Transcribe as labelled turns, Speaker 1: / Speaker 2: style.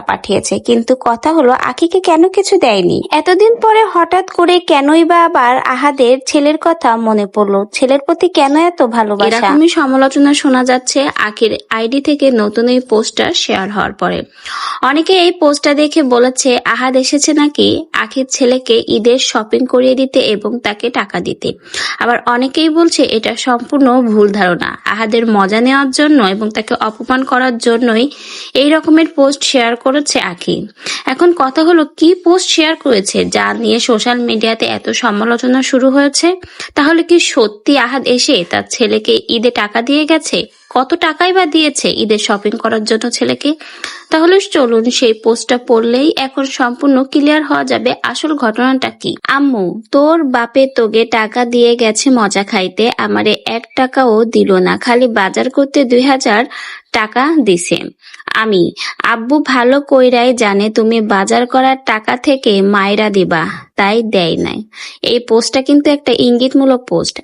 Speaker 1: পাঠিয়েছে, কিন্তু কথা হলো আখিকে কেন কিছু দেয়নি। এতদিন পরে হঠাৎ করে কেনই বা আবার আহাদের ছেলের কথা মনে পড়লো, ছেলের প্রতি কেন এত ভালোবাসা। এরকমই সমালোচনা শোনা যাচ্ছে আখির আইডি থেকে নতুন এই পোস্টটা শেয়ার হওয়ার পরে। অনেকে এই পোস্টটা দেখে বলেছে আহাদ এসেছে নাকি আখির ছেলেকে ঈদের শপিং করিয়ে দিতে এবং তাকে টাকা দিতে। আবার অনেকেই বলছে এটা সম্পূর্ণ ভুল ধারণা, আহাদের মজা নেওয়ার জন্য এবং তাকে অপমান করার জন্যই এই রকমের পোস্ট শেয়ার করেছে আখি। এখন কথা হলো কি পোস্ট শেয়ার করেছে যা নিয়ে সোশ্যাল মিডিয়াতে এত সমালোচনা শুরু হয়েছে। তাহলে কি সত্যি আহাদ এসে তার ছেলেকে ঈদে টাকা দিয়ে গেছে? কত টাকাই বা দিয়েছে ঈদের শপিং করার জন্য ছেলেকে? তাহলে চলুন সেই পোস্টটা পড়লেই এখন সম্পূর্ণ ক্লিয়ার হওয়া যাবে আসল ঘটনাটা কি। আম্মু, তোর বাপে তোগে টাকা দিয়ে গেছে মজা খাইতে, আমারে 1 টাকাও দিল না, খালি বাজার করতে 2000 টাকা দিছে। আমি আব্বু ভালো কইরাই জানে তুমি বাজার করার টাকা থেকে মাইরা দিবা, তাই দেয় নাই। এই পোস্টটা কিন্তু একটা ইঙ্গিতমূলক পোস্ট।